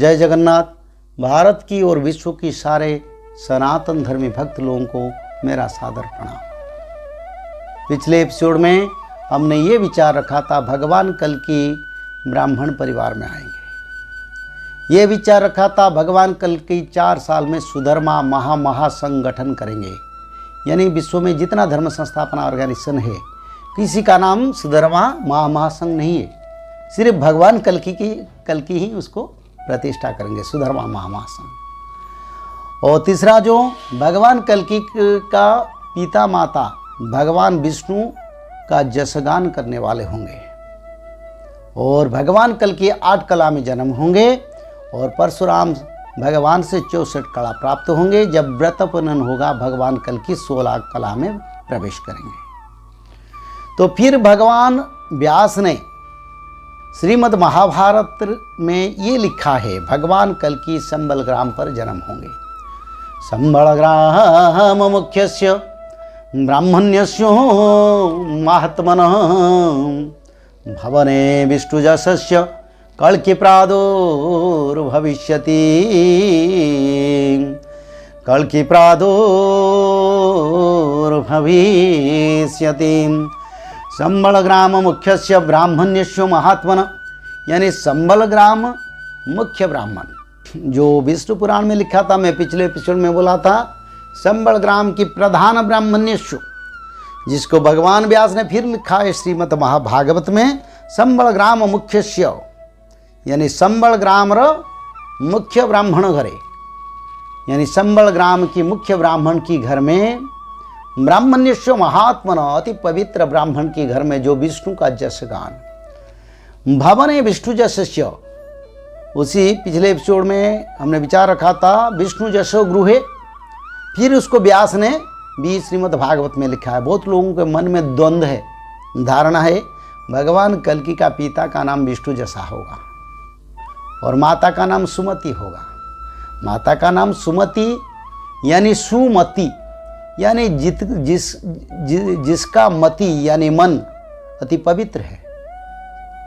जय जगन्नाथ। भारत की और विश्व की सारे सनातन धर्मी भक्त लोगों को मेरा सादर प्रणाम। पिछले एपिसोड में हमने ये विचार रखा था भगवान कल की ब्राह्मण परिवार में आएंगे। ये विचार रखा था भगवान कल की 4 साल में सुधर्मा महासंगठन करेंगे, यानी विश्व में जितना धर्म संस्थापना ऑर्गेनाइजेशन है किसी का नाम सुधर्मा महासंघ नहीं है, सिर्फ भगवान कल की ही उसको प्रतिष्ठा करेंगे, सुधर्मा महासंघ। और तीसरा जो भगवान कल्कि का पिता माता भगवान विष्णु का जसगान करने वाले होंगे और भगवान कल्कि 8 कला में जन्म होंगे और परशुराम भगवान से 64 कला प्राप्त होंगे। जब व्रतपनन होगा भगवान कल्कि 16 कला में प्रवेश करेंगे। तो फिर भगवान व्यास ने श्रीमद् महाभारत में ये लिखा है भगवान कल्कि संबल ग्राम पर जन्म होंगे। संबल ग्राम मुख्यस्य ब्राह्मण्यस्य महात्मनः भवने विष्णुजसस्य कल्कि प्रादुर्भविष्यति। कल्कि प्रादुर्भविष्यति। संबल ग्राम मुख्यस्य ब्राह्मण्यस्य महात्मन, यानी संबल ग्राम मुख्य ब्राह्मण जो विष्णु पुराण में लिखा था, मैं पिछले एपिसोड में बोला था संबल ग्राम की प्रधान ब्राह्मण्यस्य, जिसको भगवान व्यास ने फिर लिखा है श्रीमद् महाभागवत में संबल ग्राम मुख्यस्य, यानी संबल ग्राम र मुख्य ब्राह्मण घरे, यानी संबल ग्राम की मुख्य ब्राह्मण की घर में ब्राह्मण्यस्य महात्मन, अति पवित्र ब्राह्मण के घर में जो विष्णु का जसगान। भवने विष्णु जसस्य, उसी पिछले एपिसोड में हमने विचार रखा था विष्णु जसो गृहे, फिर उसको व्यास ने भी श्रीमद् भागवत में लिखा है। बहुत लोगों के मन में द्वंद्व है, धारणा है भगवान कल्कि का पिता का नाम विष्णु जसा होगा और माता का नाम सुमति होगा। माता का नाम सुमति यानी सुमति, यानी जिसका मति यानी मन अति पवित्र है,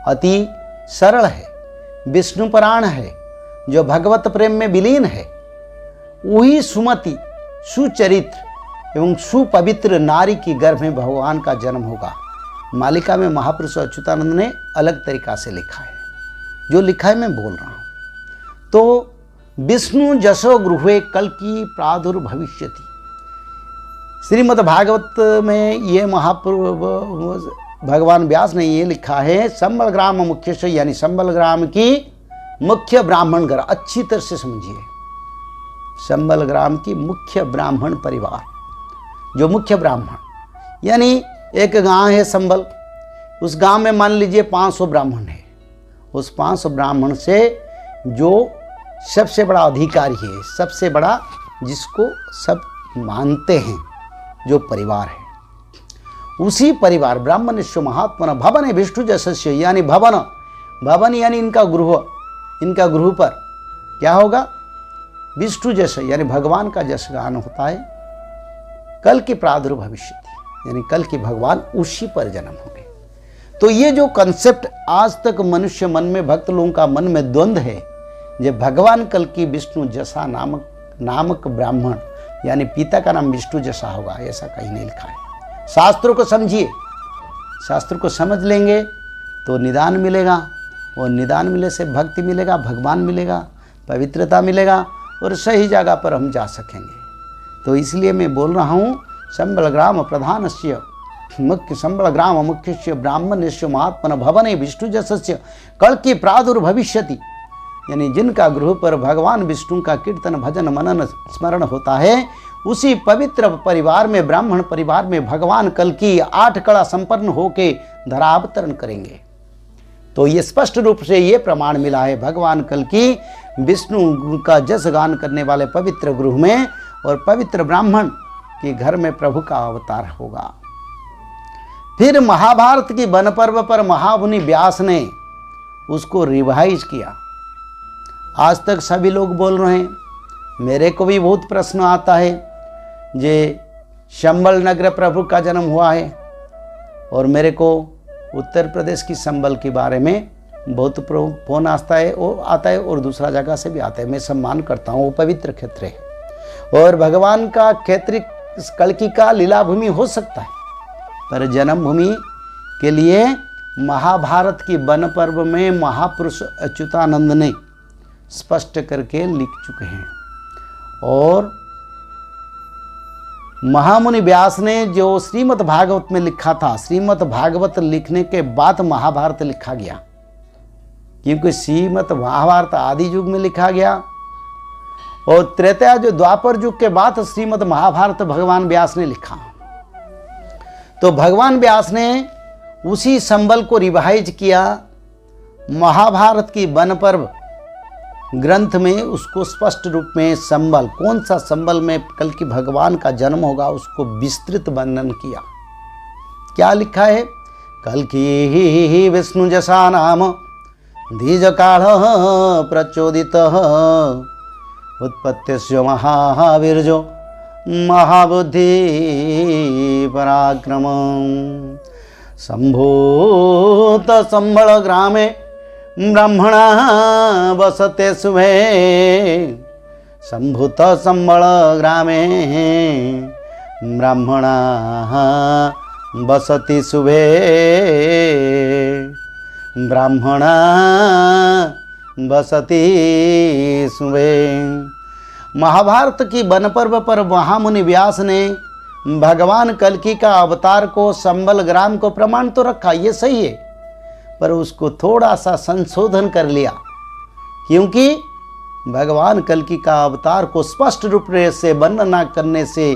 अति सरल है, विष्णु परायण है, जो भगवत प्रेम में विलीन है, वही सुमति सुचरित्र एवं सुपवित्र नारी की गर्भ में भगवान का जन्म होगा। मालिका में महापुरुष अच्युतानंद ने अलग तरीका से लिखा है, जो लिखा है मैं बोल रहा हूँ। तो विष्णु जसो गृहे कल्कि प्रादुर्भविष्यति, श्रीमद् भागवत में ये भगवान व्यास ने ये लिखा है संबल ग्राम मुख्य से, यानी संबल ग्राम की मुख्य ब्राह्मण घर। अच्छी तरह से समझिए, संबल ग्राम की मुख्य ब्राह्मण परिवार, जो मुख्य ब्राह्मण, यानी एक गांव है संबल, उस गांव में मान लीजिए 500 ब्राह्मण है। उस 500 ब्राह्मण से जो सबसे बड़ा अधिकारी है, सबसे बड़ा जिसको सब मानते हैं, जो परिवार है, उसी परिवार ब्राह्मणस्य महात्मन भवन विष्णु जसस्य, यानी भवन यानी इनका गृह, इनका गृह पर क्या होगा विष्णु जस, यानी भगवान का जसगान होता है। कल की प्रादुर्भविष्यति, यानी कल के भगवान उसी पर जन्म होंगे। तो ये जो कंसेप्ट आज तक मनुष्य मन में, भक्त लोगों का मन में द्वंद्व है, जब भगवान कल की विष्णु जसा नामक ब्राह्मण, यानी पिता का नाम विष्णु जैसा होगा, ऐसा कहीं नहीं लिखा है। शास्त्रों को समझिए, शास्त्रों को समझ लेंगे तो निदान मिलेगा, और निदान मिले से भक्ति मिलेगा, भगवान मिलेगा, पवित्रता मिलेगा और सही जगह पर हम जा सकेंगे। तो इसलिए मैं बोल रहा हूँ संबल ग्राम प्रधानस्य मुख्य संबल ग्राम मुख्यस्य ब्राह्मणस्य महात्मन भवने विष्णु जसस्य कल्कि प्रादुर्भविष्यति, यानी जिनका गृह पर भगवान विष्णु का कीर्तन भजन मनन स्मरण होता है, उसी पवित्र परिवार में, ब्राह्मण परिवार में भगवान कल्कि 8 कला संपन्न होके धरावतरण करेंगे। तो ये स्पष्ट रूप से ये प्रमाण मिला है भगवान कल्कि विष्णु का जसगान करने वाले पवित्र गृह में और पवित्र ब्राह्मण के घर में प्रभु का अवतार होगा। फिर महाभारत की वन पर्व पर महामुनि व्यास ने उसको रिवाइज किया। आज तक सभी लोग बोल रहे हैं, मेरे को भी बहुत प्रश्न आता है, जे संबल नगर प्रभु का जन्म हुआ है और मेरे को उत्तर प्रदेश की संबल के बारे में बहुत फोन आता है और दूसरा जगह से भी आता है। मैं सम्मान करता हूँ, वो पवित्र क्षेत्र है और भगवान का क्षेत्र कल्कि का लीला भूमि हो सकता है, पर जन्मभूमि के लिए महाभारत की वन पर्व में महापुरुष अच्युतानंद ने स्पष्ट करके लिख चुके हैं। और महामुनि व्यास ने जो श्रीमद् भागवत में लिखा था, श्रीमद् भागवत लिखने के बाद महाभारत लिखा गया, क्योंकि श्रीमद् महाभारत आदि युग में लिखा गया और त्रेता जो द्वापर युग के बाद श्रीमद् महाभारत भगवान व्यास ने लिखा। तो भगवान व्यास ने उसी संबल को रिवाइज किया, महाभारत की वन पर्व ग्रंथ में उसको स्पष्ट रूप में संबल, कौन सा संबल में कल की भगवान का जन्म होगा, उसको विस्तृत वर्णन किया। क्या लिखा है? कल की विष्णु जसा नाम धीज काल प्रचोदित उत्पत्तिस्यो महावीर्यो महाबुद्धि पराक्रम संभूत संबल ग्रामे ब्राह्मणा वसते शुभे संभूत संबल ग्रामे ब्राह्मणा वसति शुभे ब्राह्मणा वसति शुभे। महाभारत की वन पर्व पर महामुनि व्यास ने भगवान कल्कि का अवतार को संबल ग्राम को प्रमाण तो रखा, ये सही है, पर उसको थोड़ा सा संशोधन कर लिया, क्योंकि भगवान कल्कि का अवतार को स्पष्ट रूप से वर्णन न करने से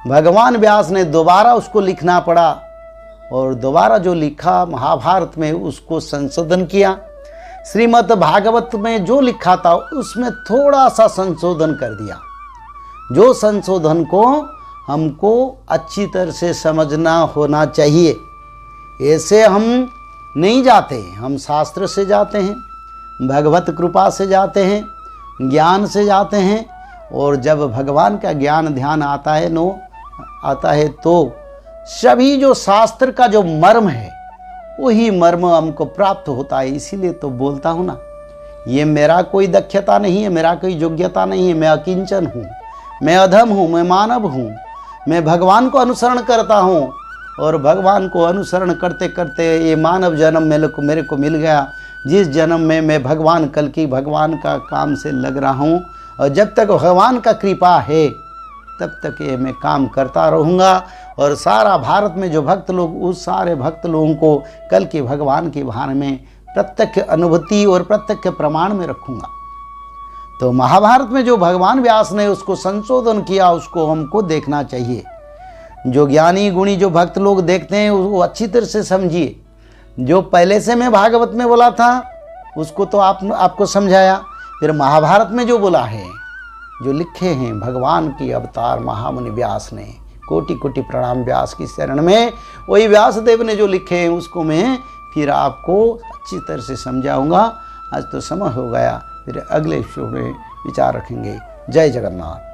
भगवान व्यास ने दोबारा उसको लिखना पड़ा और दोबारा जो लिखा महाभारत में उसको संशोधन किया। श्रीमद् भागवत में जो लिखा था उसमें थोड़ा सा संशोधन कर दिया, जो संशोधन को हमको अच्छी तरह से समझना होना चाहिए। ऐसे हम नहीं जाते, हम शास्त्र से जाते हैं, भगवत कृपा से जाते हैं, ज्ञान से जाते हैं, और जब भगवान का ज्ञान ध्यान आता है तो सभी जो शास्त्र का जो मर्म है वही मर्म हमको प्राप्त होता है। इसीलिए तो बोलता हूँ ना, ये मेरा कोई दक्षता नहीं है, मेरा कोई योग्यता नहीं है, मैं अकिंचन हूँ, मैं अधम हूँ, मैं मानव हूँ, मैं भगवान को अनुसरण करता हूँ और भगवान को अनुसरण करते करते ये मानव जन्म मेरे को मिल गया, जिस जन्म में मैं भगवान कल्कि भगवान का काम से लग रहा हूँ और जब तक भगवान का कृपा है तब तक ये मैं काम करता रहूँगा और सारा भारत में जो भक्त लोग, उस सारे भक्त लोगों को कल्कि भगवान के बारे में प्रत्यक्ष अनुभूति और प्रत्यक्ष प्रमाण में रखूँगा। तो महाभारत में जो भगवान व्यास ने उसको संशोधन किया उसको हमको देखना चाहिए। जो ज्ञानी गुणी जो भक्त लोग देखते हैं वो अच्छी तरह से समझिए। जो पहले से मैं भागवत में बोला था उसको तो आपको समझाया, फिर महाभारत में जो बोला है, जो लिखे हैं भगवान की अवतार महामुनि व्यास ने, कोटि कोटि प्रणाम व्यास की शरण में, वही व्यासदेव ने जो लिखे हैं उसको मैं फिर आपको अच्छी तरह से समझाऊंगा। आज तो समय हो गया, फिर अगले शो में विचार रखेंगे। जय जगन्नाथ।